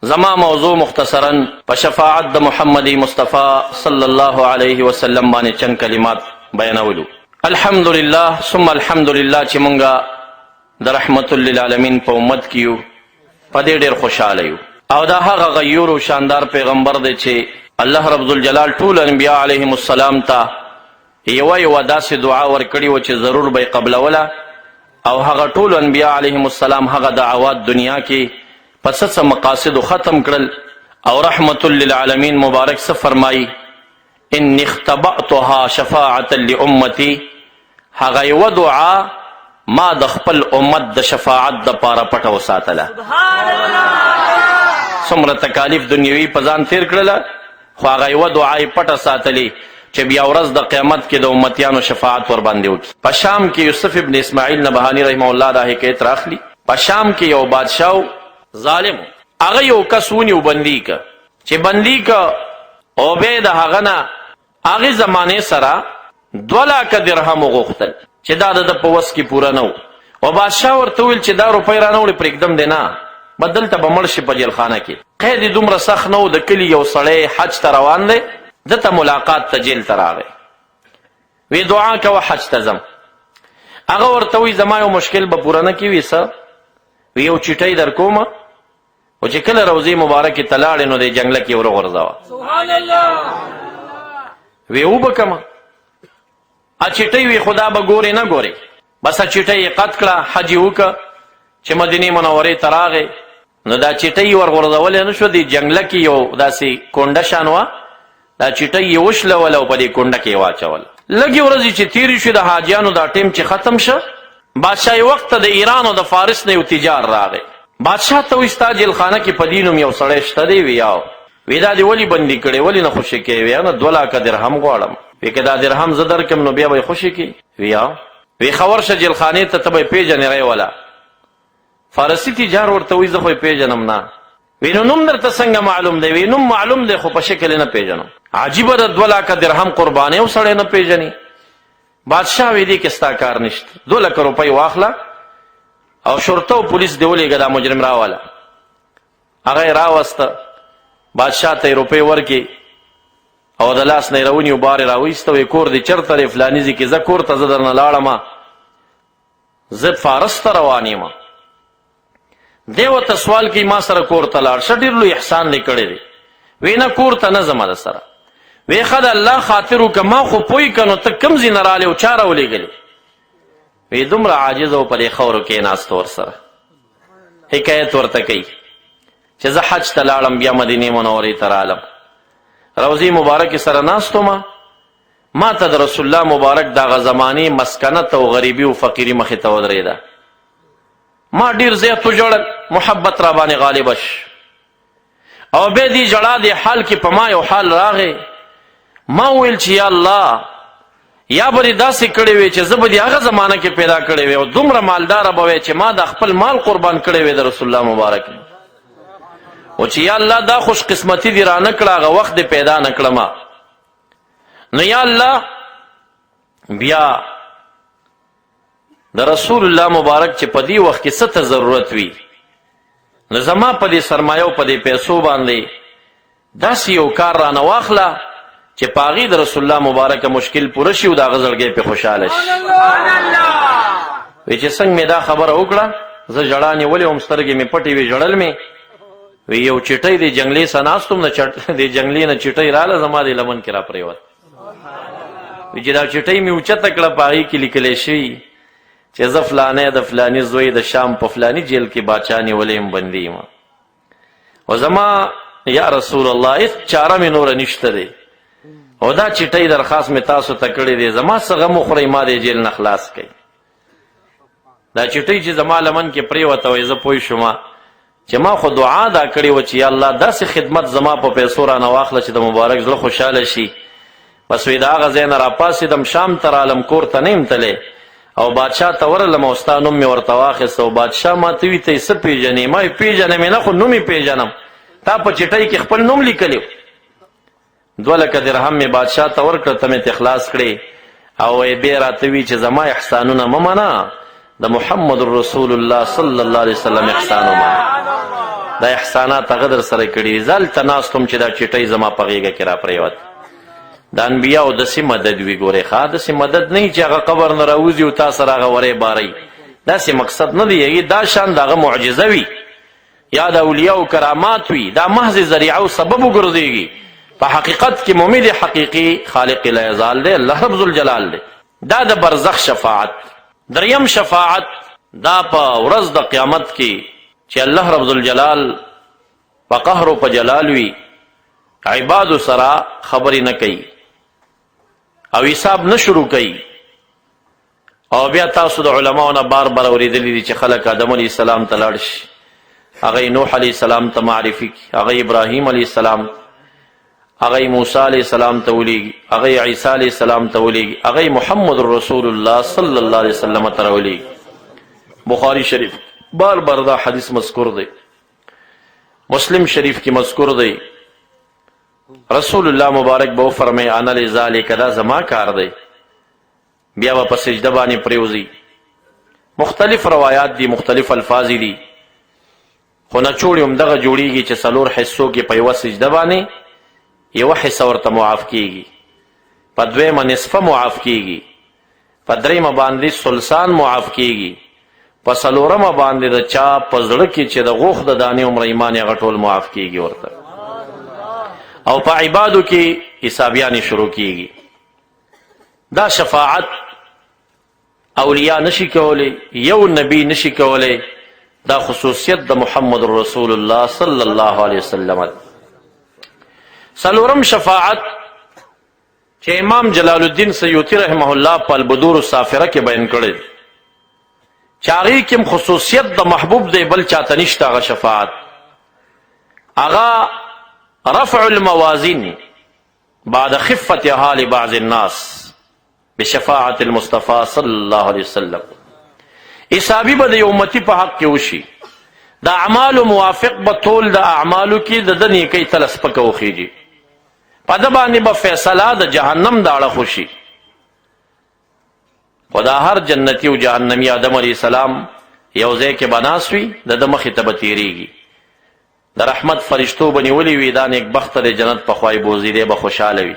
زما موضوع مختصرا په شفاعت د محمد مصطفی صلی الله علیه وسلم باندې چند کلمات بیانولو. الحمدلله ثم الحمدلله چې مونږه د رحمت للعالمین په امت کې یو، په دې ډېر خوشحاله یو. او دا هغه غیور او شاندار پیغمبر دی چې الله رب الجلال ټول انبیاء علیهم السلام ته یوه داسې دعا ورکړې وه چې ضرور به یې قبلوله، او هغه ټول انبیاء علیهم السلام هغه دعوات دنیا کې په څه مقاصدو ختم کړل. او رحمت للعالمین مبارک څه فرمایي؟ انی اختبأتها شفاعة لامتی، هغه یوه دعا ما د خپل امت د شفاعت دپاره پټه وساتله. څومره تکالیف دنیوي په ځان تیر کړله، خو هغه یوه دعا یې پټه ساتلې چې بیا ورځ د قیامت کې د امتیانو شفاعت ورباندې وکړي. په شام کې یوسف ابن اسماعیل نبهاني رحمه الله دا حکایت راخلي. په شام کې یو بادشاه ظالم، هغه یو کس ونیو بندي که، چې بندي که او بیا د هغه نه هغې زمانې سره 2 لکه درهم وغوښتل چې دا د په وس کې پوره نه و. او بادشاه ورته وویل چې دا روپۍ رانه وړې پرېږدم دی نه، به دلته به مړ شي په جیلخانه کې. قید یې دومره سخت نه و. د کلي یو سړی حج ته روان دی، دته ملاقات ته جیل ته راغی. وی دعا کوه حج ته ځم. هغه ورته وی زما یو مشکل به پوره نه کړي. وي څه؟ وی یو چیټۍ در کومه، او چې کله روضې مبارکې ته لاړې نو د جنګله کې ور وغورځوه. وی وبکمه ا چیټۍ؟ وی خدا به ګورې نه ګورې. بس ا چیټۍ یې قط کړه، حج یې وکړه. چې مدینې منورې ته راغی نو دا چیټۍ ور غورځولی نه شو. د جنګله کې یو داسې کونډه شان وه، دا چیټۍ یې وشلوله او په دې کونډه کې یې واچوله. لږې ورځې چې تېرې شوې د حاجیانو دا ټیم چې ختم شه، بادشاه وخت ته د ایران او د فارس نه یو تجار راغی. بادشاه ته وایي ستا جیلخانه کې په دې نوم یو سړی شته دی؟ وی یاو. وی دا دې ولې بندي کړی، ولې نه خوشي کوې؟ وی نه 2 لکه درهم غواړم. وی که دا درهم زه درکړم نو بیا به یې خوشي کړي؟ وی یاو. وی ښه ورشه جیلخانې ته، ته به یې پېژنې ریوله. فارسي تجار ورته وایي زه خو یې پېژنم نه. وی نو نوم درته څنګه معلوم دی؟ وی نوم معلوم دی خو په شکل یې نه پېژنم. عجیبه ده 2 لکه درهم قربانۍ او سړی نه پېژني. بادشاه وی دې کې ستا کار نشته، 2 لکه روپۍ واخله او شرطه او پولیس دې ولېږه دا مجرم راوله. هغه یې راوسته، بادشاه ته یې روپۍ ورکړې او د لاس نه یې راونیو، بار یې راوایسته. وی کور دې چېرته دی؟ فلاني ځای کې. زه کور ته زه درنه لاړمه، زه فارس ته روان یم. دی ورته سوال کوي ما سره کور ته لاړ شه، ډېر لوی احسان دې کړی دی. وی نه کور ته نه ځمه د سره. وی ښه د الله خاطر وکړه، ما خو پوی که نو ته کوم ځای نه رالی او چا راولېږلې؟ وی دومره عاجز او په دې خاورو کېناست ورسره. حکایت ورته کوي چې زه حج ته لاړم، بیا مدینې منورې ته رالم، روضې مبارکې سره ناست ومه، ما ته د رسول الله مبارک د هغه زمانې مسکنت او غریبي او فقیري مخې ته ودرېده. ما ډېر زیات وژړل، محبت را باندې غالبه شو. او بیا دې ژړا دې حال کې په ما یو حال راغی. ما وویل چې یا الله، یا به دې داسې کړی وی چې زه به دې هغه زمانه کې پیدا کړی وی او دومره مالداره به وی چې ما د خپل مال قربان کړی وی د رسول الله مبارک. او چې یا الله دا خوش قسمتي دې را نه کړه، هغه وخت دې پیدا نه کړم. نو یا الله بیا د رسول الله مبارک چې په دې وخت کې څه ته ضرورت وي، نو زما په دې سرمایه او په دې پیسو باندې داسې یو کار رانه واخله چې په هغې د رسول الله مبارکه مشکل پوره شي او د هغه زړګی پې خوشحاله شي. وی چې څنګه مې دا خبره وکړه، زه ژړا نیولې وم، سترګې مې پټې وې، ژړل مې. وی یو چیټۍ د جنګلې څه ناست وم، د جنګلې نه چیټۍ راله زما د لمن کې را پرېوت. وی چې دا چیټۍ مې اوچته کړه، په هغې کې لیکلی شوي چې زه فلانی د فلاني زوی د شام په فلاني جیل کې باچا نیولی یم، بندي یم. او زما یا رسول الله هېڅ چاره مې نوره نشته دی، او دا چیټۍ درخواست مې تاسو ته کړی دی، زما څه غم وخورئ، ما دې جیل نه خلاص کړئ. دا چیټۍ چې زما لمن کې پرېوته وی، زه پوه شوم چې ما خو دعا دا کړې وه چې یا الله داسې خدمت زما په پیسو رانه واخله چې د مبارک زړه خوشحاله شي. بس وی د هغه ځای نه راپاڅېدم، شام ته رالم، کور ته نه یم تلی، او بادشاه ته ورغلم او ستا نوم مې ورته واخېست. او بادشاه ما ته وي ته یې څه پېژنې؟ ما یې پېژنم یې نه، خو نوم یې پېژنم. تا په چټۍ کې خپل نوم لیکلی. 2 لکه درهم مې بادشاه ته ورکړه، ته مې اخلاص کړې. او بیا راته وي چې زما احسانونه مه منه، د محمد رسول الله صلی الله علیه وسلم احسان ومنه. دا احسانات هغه در سره کړي دي. زه هلته ناست وم چې دا چټۍ زما په غېږه کې را پرېوت. د انبیاو داسې مدد وي. ګورې ښه داسې مدد نه وي چې هغه قبر نه راوځي او تا سره هغه وری باری. داسې مقصد نه دی. دا شان د هغه معجزه وي یا د اولیاو کرامات وي. دا محض ذریعه او سبب وګرځېږي. په حقیقت کې مؤمن حقیقي خالق لا یزال دی، الله رب ذوالجلال دی. دا د برزخ شفاعت. دریم شفاعت دا په ورځ د قیامت کې چې الله رب ذوالجلال په قهر او په جلال وي، عبادو سره خبرې نه کوي او حساب نه شروع کوي. او بیا تاسو د علماو نه بار بار اورېدلي دي چې خلک آدم علیه السلام ته لاړ شي، هغه نوح علیه السلام ته معرفي کړي، هغه ابراهیم علیه السلام، هغه موسی علیه السلام ته ولېږي، هغه عیسی علیه السلام ته ولېږي، هغه محمد رسول الله صلی الله علیه وسلم ته راولېږي. بخاری شریف بار بار دا حدیث مذکور دی، مسلم شریف کی مذکور دی. رسول الله مبارک به فرمای انا لذالک، دا زما کار دی. بیا به په سجده باندې پریوزي. مختلف روایات دي، مختلف الفاظ دي، خو نچوړي هم دغه جوړیږي چې څلور حصو کې په یوه سجده باندې یوه حصه ورته معاف کیږي، په دویمه نصفه معاف کیږي، په دریمه باندې ثلثان معاف کیږي، په څلورمه باندې د چا په زړه کې چې د غوښ د دانې عمر ایمان هغه ټول معاف کیږي ورته، او په عبادو کې حسابیانې شروع کیږي. دا شفاعت اولیاء نشي کولی، یو نبی نشي کولی. دا خصوصیت د محمد رسول الله صلی الله علیه وسلم. څلورم شفاعت چې امام جلال الدین سیوطی رحمه الله په البدور السافره کې بیان کړی چې هغې کې خصوصیت د محبوب دی، بل چاته نشته. هغه شفاعت هغه رفع الموازین بعد خفت حال بعض الناس بشفاعت المصطفى صلی الله علیه وسلم. حسابي به د یو امتي په حق کې وشي، د اعمالو موافق به ټول د اعمالو کې د ده نیکۍ تله سپکه وخیږي، په ده باندې به فیصله د جهنم د اړخ وشي. خو دا هر جنتي او جهنمي آدم علیه السلام یو ځای کې به ناست وي، د ده مخې ته به تېرېږي، د رحمت فرشتو به نیولي وي، دا نیکبخته دی جنت په خوا یې بوځي، دی به خوشحاله وي.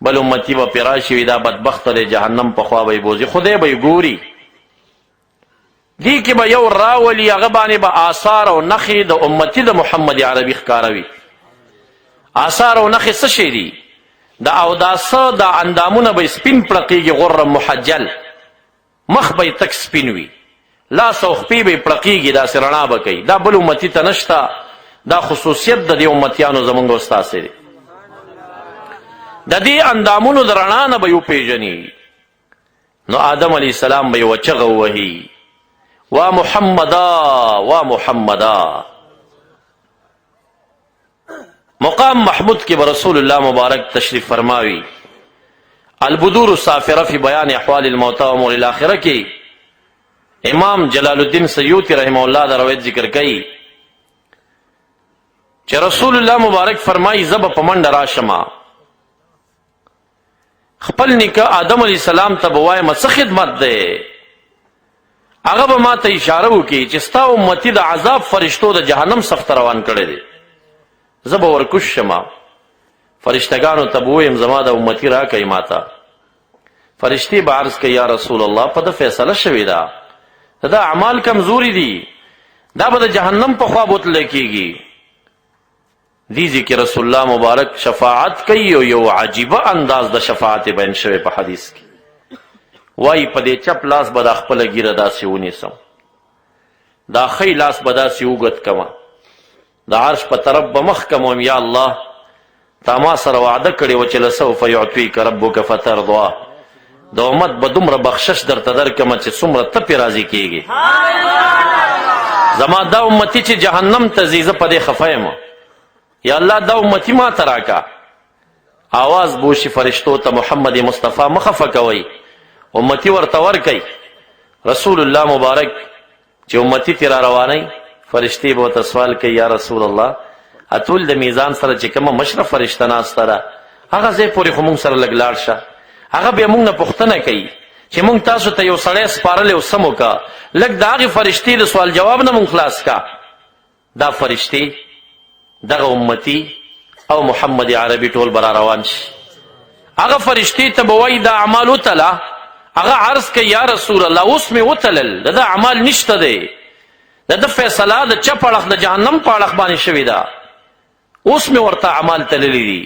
بل امتي به پرې راشي وي، دا بدبخته دی جهنم په خوا به یې بوځي، خو دی به یې ګوري. دې کې به یو راولي، هغه باندې به آثار او نښې د امتي د محمد عربي ښکاروي. آثار او نښې څه شی دي؟ د اوداسه د اندامونه به سپین پړقېږي، غره محجل، مخ به یې تک سپین وي، لاس او خپې به یې پړقېږي، داسې رڼا به کوي. دا بل امتي ته نشته. دا خصوصیت د دې امتیانو زمونږ او ستاسې دی. د دې اندامونو د رڼا نه به یې وپېژني. نو آدم علیه السلام به یوه چغه ووهي، وا محمدا وا محمدا. مقام محمود کې به رسول الله مبارک تشریف فرماوي. البدور السافره فی بیان احوال الموتى و امور الاخره کې امام جلال الدین سیوطی رحمه الله دا روایت ذکر کوي چې رسول الله مبارک فرمایي زه به په منډه راشمه، خپل نیکه آدم علیه السلام ته به وایم څه خدمت دی، هغه به ما ته اشاره وکړي چې ستا امتي د عذاب فرشتو د جهنم صف ته روان کړی دی، زه به ورکوش شمه. فرشتګانو ته به ووایم زما د امتي راکئ ما ته. فرشتې به عرض کوي یا رسول الله په ده فیصله شوې ده، د ده اعمال کمزوري دي، دا به د جهنم په خوا بوتلی کېږي. دیزی کې رسول الله مبارک شفاعت کوي او یو عجیبه انداز د شفاعت بیان شوی په حدیث کې. وایي په دې چپ لاس به دا خپله ګیره داسې ونیسم، دا ښی لاس به داسې اوږد کمه، د عرش په طرف به مخ کموم، یا الله تا ما سره وعده کړې وه چې لسوف یعطیک ربک فترضا، د امت به دومره بخشش درته درکمه چې څومره ته پرې راضي کېږې. زما دا امتي چې جهنم ته ځي زه په دې خفه یم، یا الله دا امتي ما ته راکه. آواز به وشي فرشتو ته محمد مصطفی مه خفه کوئ، امتي ورته ورکئ. رسول الله مبارک چې امتي ترې را روانئ، فرشتې به ورته سوال کوي یا رسول الله اتول د میزان سره چې کومه مشره فرشته ناسته ده هغه ځای پورې خو مونږ سره لږ لاړ شه. هغه بیا مونږ نه پوښتنه کوي چې مونږ تاسو ته یو سړی سپارلی او سم وکړه، لږ د هغې فرشتې د سوال جواب نه مونږ خلاص کا. دا فرشتي دغه امتی او محمد عربي ټول برا روان شي. هغه فرشتي ته به وایي دا اعمال وتله. هغه عرض کوي یا رسول الله اوس مې وتلل، د ده اعمال نشته دی، د ده فیصله د چپ اړخ د جهنم په اړخ باندې شوې ده، اوس مې ورته اعمال تللی دي.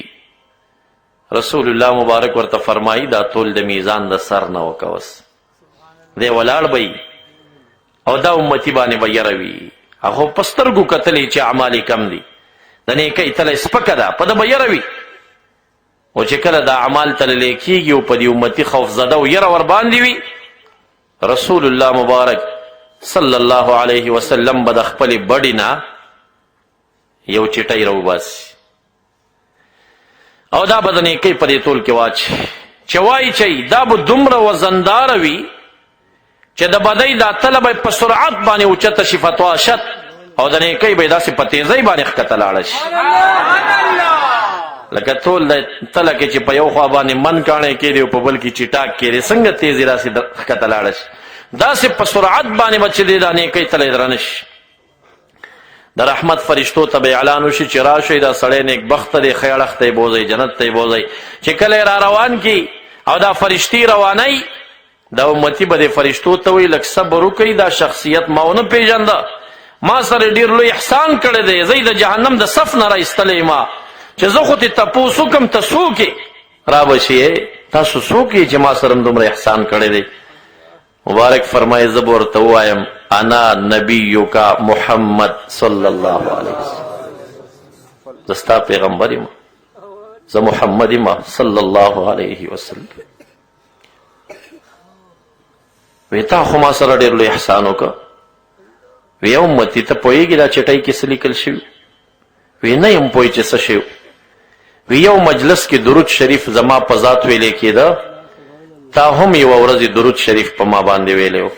رسول الله مبارک ورته فرمایي دا ټول د میزان د سر نه وکوس. دی ولاړ به او دا امتي باندې به یره وي. هغه په سترګو کتلی چې اعمال یې کم دي، د نیکۍ تله سپکه ده، په ده به یره وي. او چې کله دا اعمال تللی کېږي او په دې امتي خوف زده او یره ورباندې وي، رسول الله مبارک صلی الله علیه وسلم به د خپلې بډې نه یو چټۍ راوباسي او دا به د نیکۍ په دې ټول کې واچي چې وایي چې دا به دومره وزنداره وي چې د بدۍ دا تله به په سرعت باندې اوچته شي فتواشت، او د نیکۍ به یې داسې په تیزۍ باندې ښکته لاړه شي. لکه ټول د تله کې چې په یو خوا باندې من کاڼی کېدی او په بل کې چټاک کېدی، څنګه تیزې داسې ښکته لاړه شي، داسې په سرعت باندې به چې دی دا نیکۍ تله درنه شي. د رحمت فرشتو ته به اعلان وشي چې راشئ دا سړی نیک بخته دی، ښه اړخ ته یې بوځئ، جنت ته یې بوځئ. چې کله یې را روان کي او دا فرشتي روانئ، دا امتي به د فرشتو ته وایي لږ صبر وکئ، دا شخصیت ما ونه پېژنده، ما سره ډېر لوی احسان کړی دی، زه د جهنم د صف نه رایستلی ما چې زه خو ترې تپوس وکړم ته څوک یې، را به شي تاسو څوک یې چې ما سره دومره احسان کړی دی. مبارک فرمایي زه به ورته ووایم انا نبیک محمد صلی الله علیه وسلم، زه ستا پیغمبر یم، زه محمد یم صلی الله علیه وسلم. وی تا خو ما سره ډېر لوی احسان وکړه. وی امتي ته پوهېږي دا چټۍ کې څه لیکل شوي؟ وی نه یم پوه چې څه شوي. وی یو مجلس کې درود شریف زما په ذات ویلې کېده، تا هم یوه ورځ درود شریف په ما باندې ویلی و،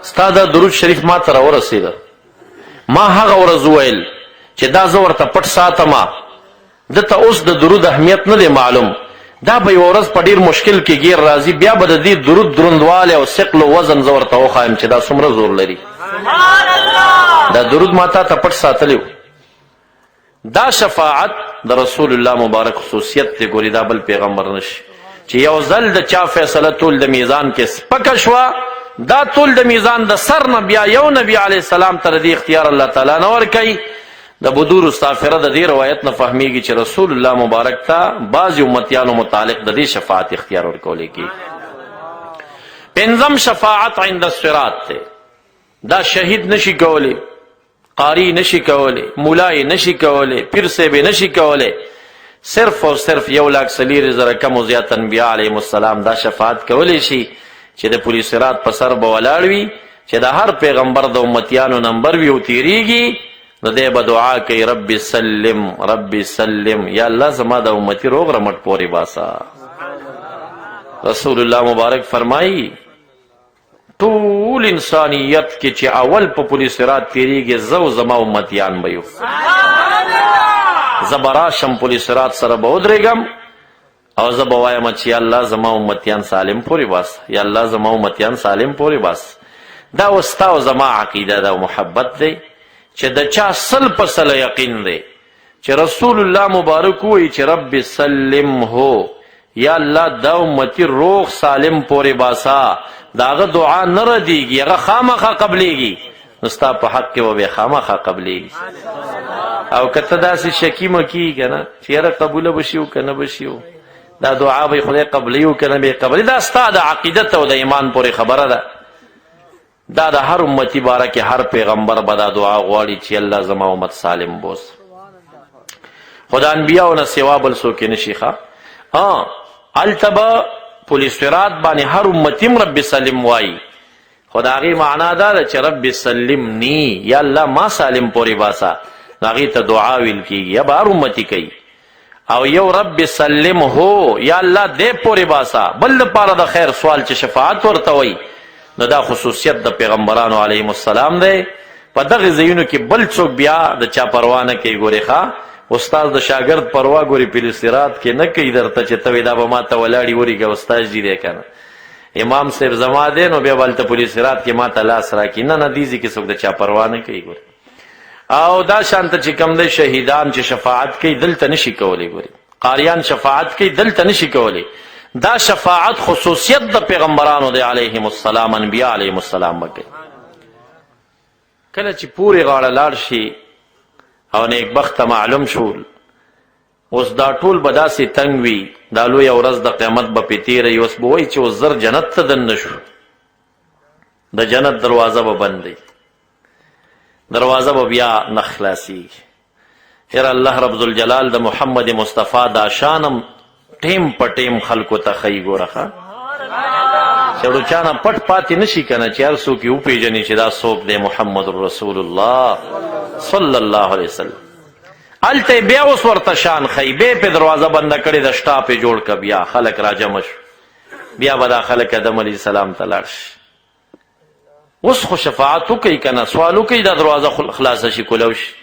ستا دا درود شریف ما ته راورسېده. ما هغه ورځ وویل چې دا زه ورته پټ ساتمه، ده ته اوس د درود اهمیت نه دی معلوم، دا به یوه ورځ په ډېر مشکل کې ګیر راځي، بیا به د دې درود دروندوالی او ثقل و وزن زه ورته وښایم چې دا څومره زور لري. دا درود ما تا ته پټ ساتلی و. دا شفاعت د رسول الله مبارک خصوصیت دی. ګورې دا بل پیغمبر نشي چې یو ځل د چا فیصله ټول د میزان کې سپکه شوه، دا ټول د میزان د سر نه بیا یو نبي علیه السلام ته د دې اختیار الله تعالی نه ورکوي. د بدور استافره د دې روایت نه فهمیږي چې رسول الله مبارک ته بعضې امتیانو متعلق د دې شفاعت اختیار ورکولی کېږي. پنځم شفاعت عند الصراط دی. دا شهید نشي کولی، قاری نشي کولی، مولای نشي کولی، پیر صاحب نشي کولی، صرف او صرف 1,40,000 کم و زیات انبیاء علیهم السلام دا شفاعت کولی شي چې د پل صراط په سر به ولاړ وي، چې د هر پیغمبر د امتیانو نمبر وي او تیریږي، نو دی به دعا کوي رب سلم رب سلم، یا الله زما د امتي روغ رمټ پورې باسه. رسول الله مبارک فرمایي ټول انسانیت کې چې اول په پل صراط تیریږي زه او زما امتیان به یو. زه به راشم پل صراط سره به ودرېږم او زه به وایم چې یا الله زما امتیان سالم پورې باسه، یا الله زما امتیان سالم پورې باسه. دا اوس ستا او زما عقیده ده او محبت دی چې د چا سل په سله یقین دی چې رسول الله مبارک وایي چې رب سلم هو، یا الله دا امتي روغ سالم پورې باسه، د هغه دعا نه ردېږي، هغه خامخا قبلیږي، نو ستا په حق کې به بیا خامخا قبلیږي. او که ته داسې شکي مکي که نه چې یاره قبوله به شي او که نه به شي، دا دعا به خدای قبلي او که نه به قبلي، دا ستا د عقیدت او د ایمان پورې خبره ده. دا د هر امتي باره کې هر پیغمبر به دا دعا غواړي چې الله زما امت سالم بوس. خو د انبیاو نه سوا بل څوک یې نشي ښه. هلته به پل صراط باندې هر امتیم رب سلم وایي، خو د هغې معنا دا ده چې رب سلمني، یا الله ما سالم پورې باسه، نو هغې ته دعا ویل کېږي، یا به هر امتي کوي. او یو رب سلم هو، یا الله دې پورې باسه، بل دپاره د خیر سوال چې شفاعت ورته وایي، نو دا خصوصیت د پیغمبرانو علیهم السلام دی. په دغې ځایونو کې بل څوک بیا د چا پروا نه کوي. ګورې ښه استاد د شاګرد پروا ګورې پل صراط کې نه کوي درته چې ته دا به ما ته ولاړي ورېږه استاد جي دی که نه، امام صاحب زما دی نو بیا هلته پولیس رات کې ما ته لاس راکړي. نه نه دیزي کې څوک د چا پروا نه کوي. ګورې او دا شانته چې کوم دی شهیدان چې شفاعت کوي دلته نشي کولی. ګورې قاریان شفاعت کوي دلته نشي کولی. دا شفاعت خصوصیت د پیغمبرانو دی علیهم السلام، انبیاء علیهم السلام به کوي. کله چې پورې غاړه لاړ شي او نیکبخته معلوم شول، اوس دا ټول به داسې تنګ وي، دا لویه ورځ د قیامت به پې تېروي. اوس به وایي چې اوس زر جنت ته دننه شو، د جنت دروازه به بند دی، دروازه به بیا نه خلاصېږي. خیر الله رب ذوالجلال د محمد مصطفی دا شانم ټیم په ټیم خلکو ته ښیي. ګوره ښه چې چا نه پټ پاتې نه شي که نه، چې هر څوک یې وپېژني چې دا څوک دی محمد رسول الله صلی الله علیه وسلم. هلته بیا اوس ورته شان ښیي، بیا پې دروازه بنده کړې ده، شټاپ یې جوړ که، بیا خلک راجمع شو، بیا به دا خلک آدم علیه السلام ته لاړ شي. اوس خو شفاعت وکړي که نه، سوال وکړي دا دروازه خلاصه شي، کولو شي.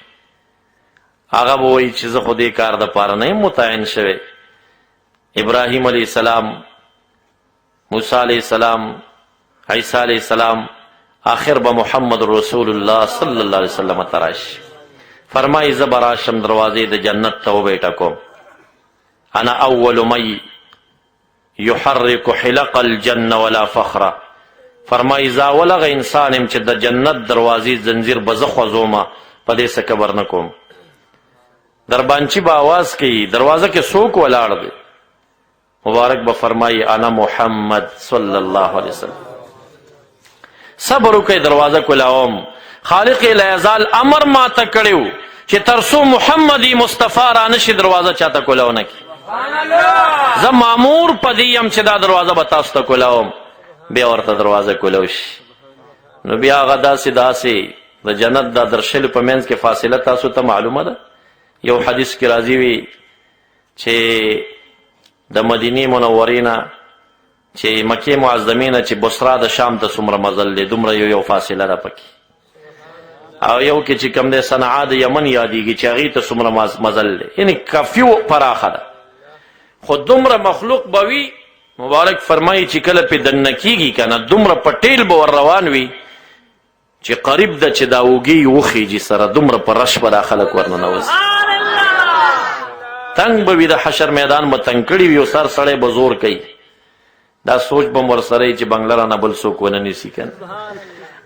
هغه به وایي چې زه خو دې کار دپاره نه یم متعین شوی. ابراهیم علیه السلام، موسی علیه السلام، عیسی علیه السلام، آخر به محمد رسول الله صلی الله علیه وسلم ته راشي. فرمایي زه به راشم دروازې د جنت ته وبېټه کوم. انا اول من یحرک حلق الجنه ولا فخره. فرمایي زه اول هغه انسان یم چې د جنت دروازې زنځیر به زه خوځومه، په دې څه کبر نه کوم. دربانچي به آواز کوي، دروازه کې څوک ولاړ دی؟ مبارک به فرمایي انا محمد صلی الله علیه وسلم. صبر وکړئ دروازه کولاوم. خالق لا یزال امر ماته کړی چې تر څو محمدي مصطفی را نشي دروازه چاته کولاونه کړي. زه مامور په دې یم چې دا دروازه به تاسو ته کولاوم. بیا ورته دروازه کولاو شي. نو بیا هغه داسې د جنت دا درشلو په منځ کې فاصله تاسو ته معلومه ده. یو حدیث کې راځي وي چې د مدینې منورې نه چې مکې معظمې نه چې بصرا د شام ته څومره مزل دی، دومره یو فاصله ده پکې. او یو کې چې کوم دی صنعا د یمن یادېږي چې هغې ته څومره مزل دی، یعنې کافي پراخه ده. خو دومره مخلوق به وي، مبارک فرمایي چې کله پې دننه کېږي که نه، دومره په ټیل به ور روان وي چې قریب ده چې دا اوږې وخیجي سره، دومره په رش به دا خلک ورننوځي. تنګ به وي، د حشر میدان به تنګ کړي وي، او سر سړی به زور کوي. دا سوچ به م ورسره وي چې بنګله رانه بل څوک ونه نیسي که نه.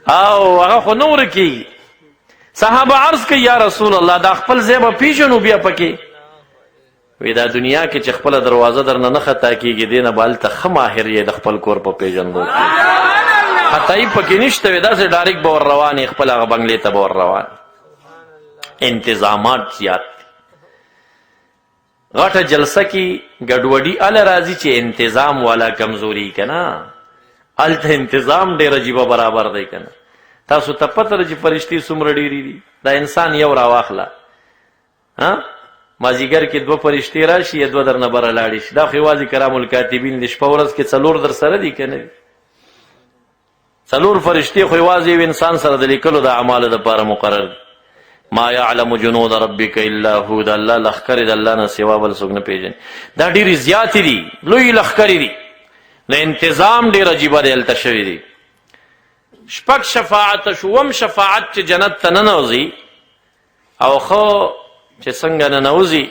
او هغه خو نه ورکېږي. صحابه عرض کوي یا رسول الله دا خپل ځای به پېژنو بیا پکې؟ وی دا دنیا کې چې خپله دروازه درنه نه خطا کېږي، دې نه به هلته ښه ماهر یې د خپل کور په پېژندو کې. خطایي پکې نشته وي، داسې ډایرکټ به ور روان یې، خپل هغه بنګلې ته به ور روان. انتظامات زیات دي. غټه جلسه کې ګډوډي هله راځي چې انتظام والا کمزوري که نه، هلته انتظام ډېر عجیبه برابر دی که نه. تاسو ته پته ده چې فرشتې څومره ډېرې دي. دا انسان یو راواخله، مازدیګر کې دوه فرشتې راشي یا دوه درنه بره لاړې شي. دا خو یوازې کرام الکاتبین دي، شپه ورځ کې 4 در سره دي که نه دي؟ 4 فرشتې خو یوازې یو انسان سره د لیکلو د اعمالو دپاره مقرر دي. ما یعلم جنود ربک الا هو. د الله لښکرې د الله نه سوا بل څوک نه پېژني. دا ډېرې زیاتې دي، لوی لښکرې دي. د انتظام ډېر عجیبه دی هلته شوي دي. شپږ شفاعت، شوم شفاعت چې جنت ته ننوځي، او خو چې څنګه ننوځي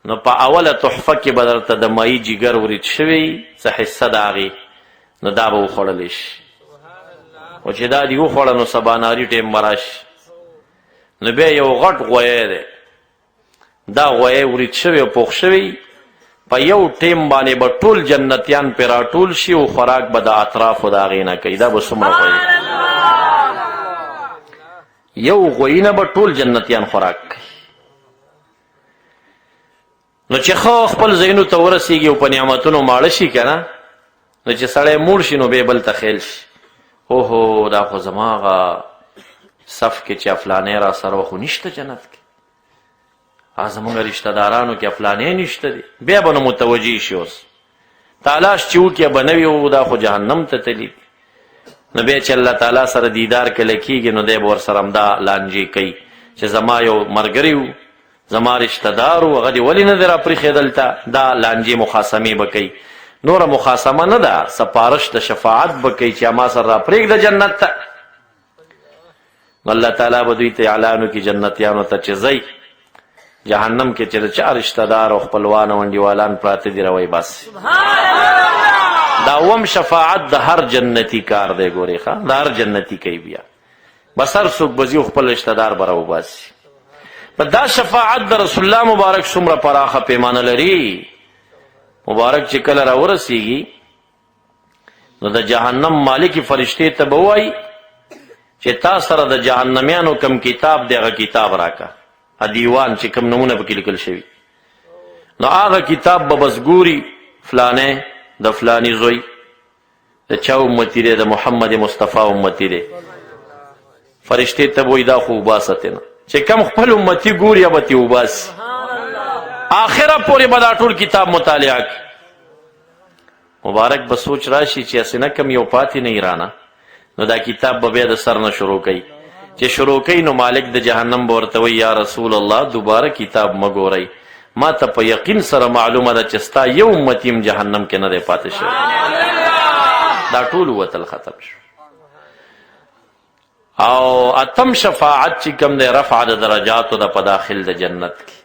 نو په اوله تحفه کې به درته د مایي جګر ورید شوي څه حصه د هغې، نو دا به وخوړلی شي. خو چې دا دې وخوړه نو سباناري ټیم به راشي، نو بیا یو غټ غویی دی، دا غویی ورید شوی او پوخ شوی، په یو ټیم باندې به ټول جنتیان پې راټول شي او خوراک به د اطرافو د هغې نه کوي. دا به څومره غویی، یو غویی نه به ټول جنتیان خوراک کوي. نو چې ښه خپل ځایونو ته ورسېږي او په نعمتونو ماړه شي که نه، نو چې سړی موړ شي نو بیا بل ته خیل شي، اوهو دا خو زما هغه صف کې چې افلانی را سره خو نشته جنت کې، زمونږ رشته دارانو کې افلانی نشته دی. بیا به نو متوجه شي، اوس تلاش چې وکړي به نه وي، او دا خو جهنم ته تلي. نو بیا چې الله تعالی سره دیدار کله کېږي نو دی به ورسره همدا لانجې کوي چې زما یو ملګری و، زما رشته دار و، هغه دې ولې نه دی راپرېښې دلته؟ دا لانجې مخاصمې به کوي. نوره مخاصمه نه ده، سپارش د شفاعت به کوي چې ما سره راپرېږده جنت ته. الله تعالی به دوی ته اعلان وکړي جنتیانو ته چې ځئ جهنم کې چې د چا رشته دار او خپلوان او انډیوالان پراته دي روی بس. دا اوم شفاعت د هر جنتی کار دی. ګورې ښه، د هر جنتی کوي بیا بس هر څوک به ځي او خپل رشته دار به راوباسي. په دا شفاعت د رسول الله مبارک څومره پراخه پیمانه لري. مبارک چې کله راورسېږي نو د جهنم مالک فرشتې ته به ووایي چې تا سره د جهنمیانو کم کتاب دی هغه کتاب راکه، دیوان چې کم نمونه پکې لیکل شوي. نو هغه کتاب به بس ګوري فلانه د فلانی زوی د چا امتی دی، د محمد مصطفی امتی دی. فرشتې ته به وایي دا خو وباسه نه، چې کم خپل امتی ګوري به تې وباسي. آخره پورې به دا ټول کتاب مطالعه کړي. مبارک به سوچ راشي چې هسې نه کم یو پاتې نه ایرانه، نو دا کتاب به بیا د سر نه شروع کوي. چې شروع کوي نو مالک د جهنم به ورته وایي یا رسول الله دوباره کتاب مه ګورئ، ما ته په یقین سره معلومه ده چې ستا یو امت یم جهنم کې نه دی پاتې شوی. دا ټول وتل ختم شو. او اتم شفاعت چې کوم دی رفع د درجاتو ده په داخل د جنت کې.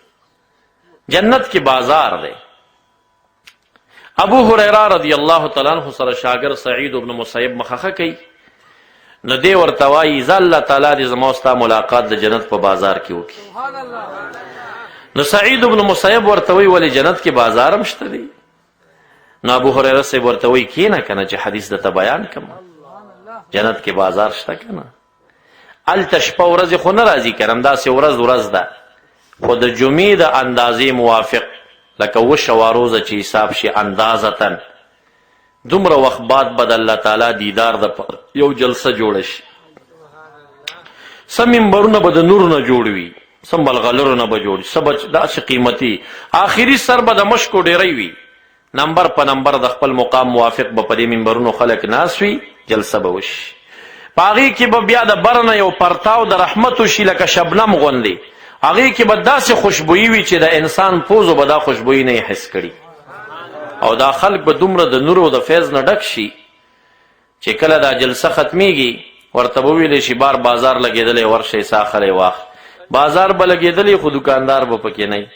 جنت کې بازار دی. ابو هریره رضی الله تعالی عنہ سره شاګرد سعید بن مسیب مخخه کوي، نو دی ورته وایي زه الله تعالی دې زما ستا ملاقات د جنت په بازار کې وکړي. نو سعید بن مسیب ورته وایي ولې جنت کې بازار هم شته دی؟ نو ابو هریره صاحب ورته وایي کښېنه که نه چې حدیث درته بیان کړم. جنت کې بازار شته که نه؟ هلته شپه ورځې خو نه راځي که نه، همداسې ورځ ده، خو د جمعې د اندازې موافق لکه 7 شوه روزه چې حساب شي اندازتن دومره وخت بعد به د الله تعالی دیدار د یو جلسه جوړه شي. څه منبرونه به د نورو نه جوړ وي، څه ملغلرو نه به جوړ څه به داسې قیمتي آخري سر به د مشکو ډیری وي، نمبر په نمبر د خپل مقام موافق به په دې منبرونو خلک ناست وي، جلسه به وشي. په هغې کې به بیا د بر نه یو پرتاو د رحمت وشي لکه شبنم غوندې، هغې کې به داسې خوشبویي وي چې د انسان پوزو به دا خوشبویي نه یې حس کړي. او دا خلق به دومره د نور او د فیض نه ډک شي چې کله دا جلسه ختمیږي ورته به ویلی شي بار بازار لګېدلی ورشئ ساخلی واخ. بازار به لګېدلی خو دکاندار به پکې نه.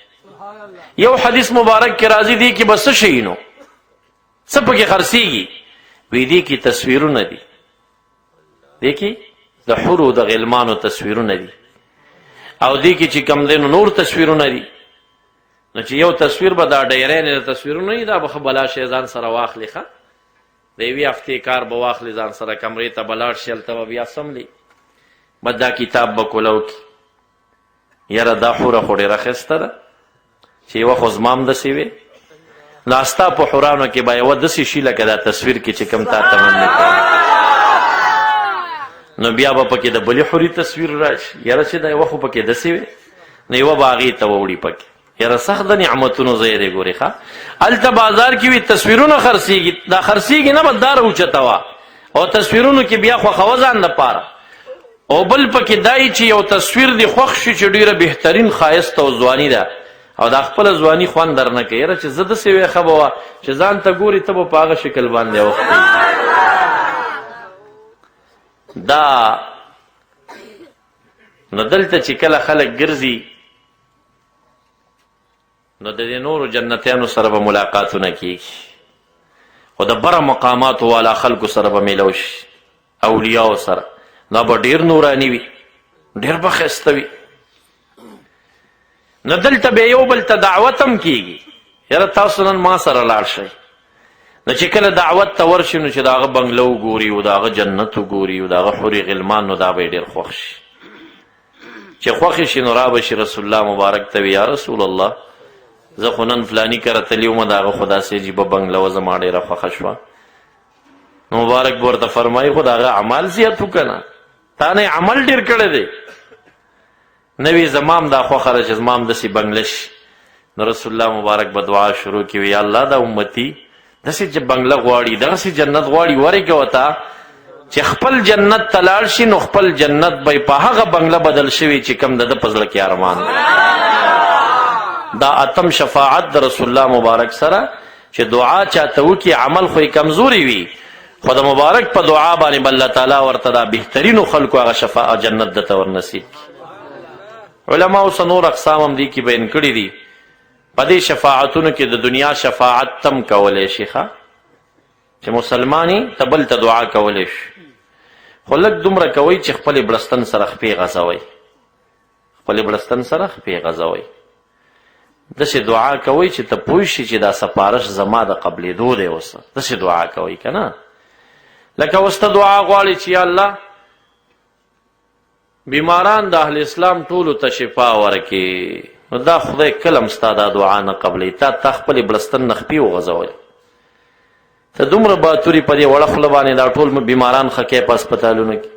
یو حدیث مبارک کې راځي دی کې به څه شي نو څه پکې خرڅېږي؟ وی دی کې تصویرونه دي، دی کې د حورو د غلمانو تصویرونه دي، او دی کې چې کم دی نو نور تصویرونه دي. نو چې یو تصویر به دا ډیرین د تصویرونه وي دا به ښه بلا شی ځان سره واخلي، ښه د یوې هفتې کار به واخلي ځان سره کمرې ته به لاړ شي، هلته به بیا سملي بس دا کتاب به کوله وکړي. یاره دا حوره خو ډېره ښایسته ده چې یوه خو زما هم داسې وې، نو ستا په حورانو کې به یوه داسې شي لکه دا تصویر کې چې کوم تا تمنې کوي. نو بیا به پکې د بلې حورې تصویر راشي، یاره چې دا یوه خو پکې داسې وې، نو یوه به هغې ته ووړي پکې. یاره سخت د نعمتونو ځای دی. ګورې ښه هلته بازار کې وي تصویرونه خرڅېږي، دا خرڅېږي نه بس دا راوچته وه او تصویرونو کې بیا خوښوه ځان دپاره. او بل پکې دای چې یو تصویر دې خوښ شي چې ډېره بهترین ښایسته او ځواني ده او دا خپله ځواني خوند در نه کوي. یاره چې زه داسې ویښه به وه چې ځان ته ګورې ته به په هغه شکل باندې اوښتې. دا نو دلته چې کله خلک ګرځي نو د دې نورو جنتیانو سره به ملاقاتونه کېږي، خو د بره مقاماتو والا خلکو سره به میلو شي، اولیاو سره. دا به ډېر نوراني وي، ډېر به ښایسته وي. نو دلته بیا یو بل ته دعوت هم کېږي، یاره تاسو نن ما سره لاړ شئ. نو چې کله دعوت ته ورشي نو چې د هغه بنګله وګوري او د هغه جنت وګوري او د هغه حورې غلمان، نو دا به یې ډېر خوښ شي. چې خوښې شي نو را به شي رسول الله مبارک ته وي یا رسول الله زه خو نن فلاني کره تللی وم د هغه خو داسې عجیبه بنګله وه زما ډېره خوښه شوه. نو مبارک به ورته فرمایي خو د هغه عمل زیات و که نه، تا نه عمل ډېر کړی دی. نوی زما هم دا خوښه ده چې زما هم داسې بنګله شي. نو رسول الله مبارک به دعا شروع کړي یا الله دا امتي داسې چې بنګله غواړي دغسې جنت غواړي ورکړه ورته چې خپل جنت ته لاړ شي نو خپل جنت به په هغه بنګله بدل شوي چې کوم د ده په زړه کې ارمان دی. دا اتم شفاعت د رسول الله مبارک سره چې دعا چاته وکړي عمل خو یې کمزوري وي خو د مبارک په دعا باندې به الله تعالی ورته دا بهترینو خلکو هغه شفاعت جنت درته ورنصیب کړي. علماو څه نور اقسام هم دي کې بیان کړي دي. په دې شفاعتونو کې د دنیا شفاعت تم کولی شي ښه چې مسلمانی ته بل ته دعا کولی شي خو لږ دومره کوئ چې خپلې بړستن سره خپې غځوئ خپلې بړستن سره خپې غځوئ داسې دعا کوئ چې ته پوه شي چې دا سپارش زما د قبلېدو دی اوس داسې دعا کوئ که نه لکه اوس ته دعا غواړې چې یا الله بیماران د اهل اسلام ټولو ته شفا ورکړي نو دا خدای کله هم ستا دا دعا نه قبلوي تا خپلې بړستن نه خپې وغځولې ته دومره باتوري په دې وړه خوله باندې دا ټول بیماران ښه کوې په هسپتالونو کې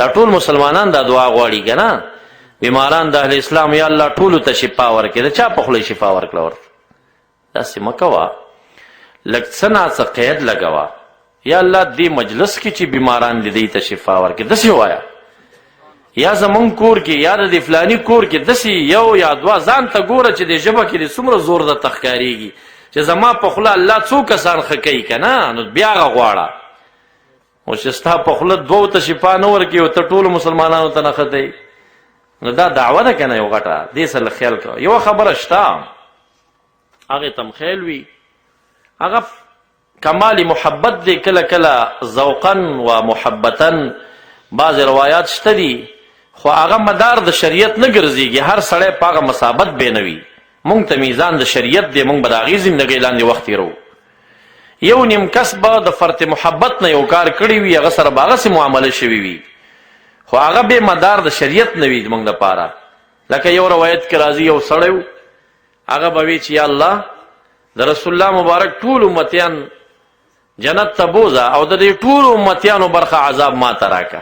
دا ټول مسلمانان دا دعا غواړي که نه بیماران د اهل اسلام یا الله ټولو ته شفا ورکړي د چا په خوله شفا ورکړه ورته داسې مه کوه لږ څه ناڅه قید لګوه یا الله دې مجلس کې چې بیماران دي دوی ته شفا ورکړي داسې ووایه یا زمونږ کور کې یا د فلاني کور کې داسې یو یا دوه ځان ته ګوره چې د ژبه کې دې څومره زور درته ښکارېږي چې زما په خوله الله څو کسان ښه کوي که نه نو بیا هغه غواړه اوس چې ستا په خوله دوو ته شفا نه ورکوي او ته ټولو مسلمانانو ته نه ښه نو دا دعوه ده که نه یو غټه دې سره خیال کوه یوه خبره شته هغې ته هم خیال وي هغه کمال محبت دی کله کله ذوقا و محبتا بعضې روایات شته دي خو هغه مدار د شریعت نه ګرځېږي هر سړی په هغه مثابت بینوي مونږ ته میزان د شریعت دی مونږ به د هغې زندګۍ لاندې وخت تېرو یو نیم کس به د فرط محبت نه یو کار کړی وي هغه سره به هغسې معامله شوي وي خو هغه بې مدار د شریعت نه وي زموږ دپاره لکه یو روایت کې راځي یو سړی و هغه به وي چې یا الله د رسول الله مبارک ټول امتیان جنت ته بوځه او د دې ټولو امتیانو برخه عذاب ما ته راکه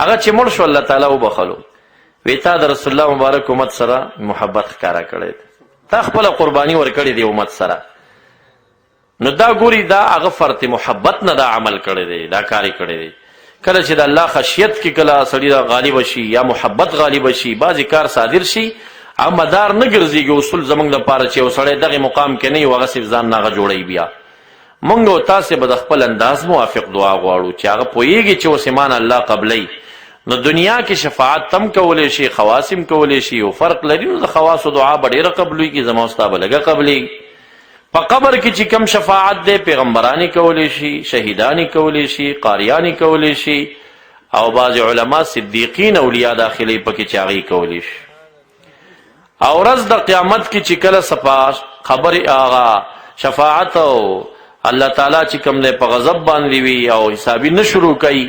هغه چې مړ شو الله تعالی وبخلو وی تا د رسول الله مبارک امت سره محبت ښکاره کړی تا خپله قرباني ورکړې دی امت سره نو دا ګوري دا هغه فرط محبت نه دا عمل کړی دی دا کار یې کړی دی کله چې د الله خشیت کې کله سړي غالب شي یا محبت غالب شي بعضې کار صادر شي هغه مدار نه ګرځېږي اصول زموږ دپاره چې یو سړی دغې مقام کې نه وي هغه صرف ځان نه هغه جوړوي بیا موږ او تاسې به د خپل انداز موافق دعا غواړو چې هغه پوهېږي چې اوس ایمان الله قبلی نو دنیا کې شفاعت تم کولی شي خواص هم کولی شي او فرق لري نو د خواصو دعا به ډېره قبلوي زما ستا به لږه قبلېږي په قبر کې چې کم شفاعت دی پیغمبرانی کولی شي شهیدانی کولی شي قاریانی کولی شي او بعض علما صدیقین اولیاء داخلي پکې چې هغې کولی شي او ورځ د قیامت کې چې کله صفا خبرې هغه شفاعت او الله تعالی چې کوم دی په غضب باندې وي او حسابي نه شروع کوي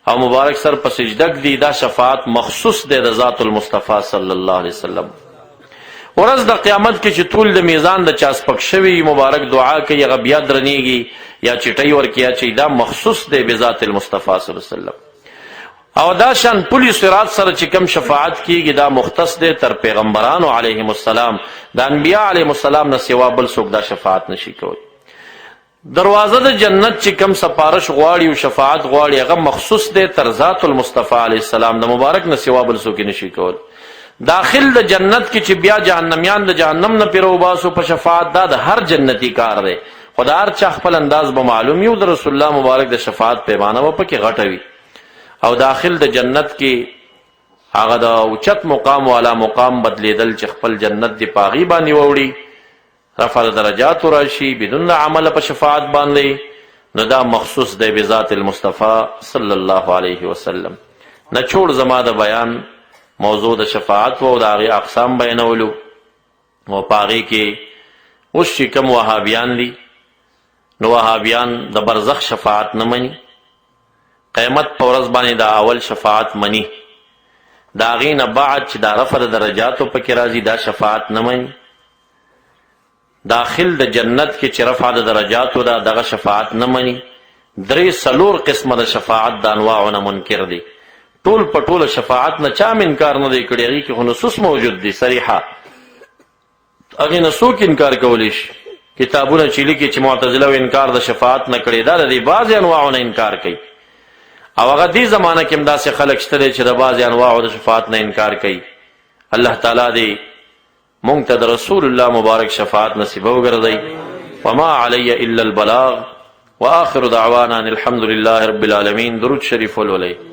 او مبارک سر په سجده دی دا شفاعت مخصوص دی د ذات المصطفی صلی الله علیه وسلم ورځ د قیامت کې چې ټول د میزان د چا سپک شوي مبارک دعا کوي هغه بیا درنیږي یا چټۍ ورکړي یا چې دا مخصوص دی بذات المصطفی صلی الله علیه وسلم او دا شان پولی صراط سره چې کم شفاعت کیږي دا مختص دی تر پیغمبرانو علیهم السلام د انبیا علیهم السلام نه سوا بل څوک دا شفاعت نشي کولی دروازه د جنت چې کم سپارش غواړي او شفاعت غواړي هغه مخصوص دی تر ذات المصطفی علیه السلام د مبارک نه سوا بل څوک نشي کولی داخل د جنت کې چې بیا جهنمیان د جهنم نه پیرو باسو په شفاعت دا د هر جنتی کار دی خدا هر چا خپل انداز به معلوم یو د رسول الله مبارک د شفاعت پیمانه به پکې غټه وي او داخل د جنت کې هغه د اوچت مقام والا مقام بدلیدل چې خپل جنت دی په هغې باندې واوړي رفع درجات راشي بدون عمل په شفاعت باندې نو دا مخصوص دی بذات المصطفی صلی الله علیه وسلم نچوړ زما د بیان موضوع د شفاعت و د هغې اقسام بیانولو او په هغې کې اوس چې کوم وهابیان دي نو وهابیان د برزخ شفاعت نه مني قیامت په ورځ باندې د اول شفاعت مني د هغې نه بعد چې دا رفع درجاتو پکې راځي دا شفاعت نه مني داخل د جنت کې چې رفع د درجاتو دا دغه شفاعت نه مني درې څلور قسمه د شفاعت د انواعو نه منکر دي ټول په ټوله شفاعت نه چا هم انکار نه دی کړی هغې کې خو نصوص موجود دي صریحه هغې نه څوک انکار کولی شي کتابونه چې لیکي چې معتزله انکار د شفاعت نه کړی دا د دې بعضې انواعو نه انکار کوي او هغه دې زمانه کې هم داسې خلک شته دی چې د بعضې انواعو د شفاعت نه انکار کوي الله تعالی دې مونږ ته د رسول الله مبارک شفاعت نصیبه وګرځوي وما علی الا البلاغ واخر دعوانا الحمد لله رب العالمین. درود شریف ولولئ.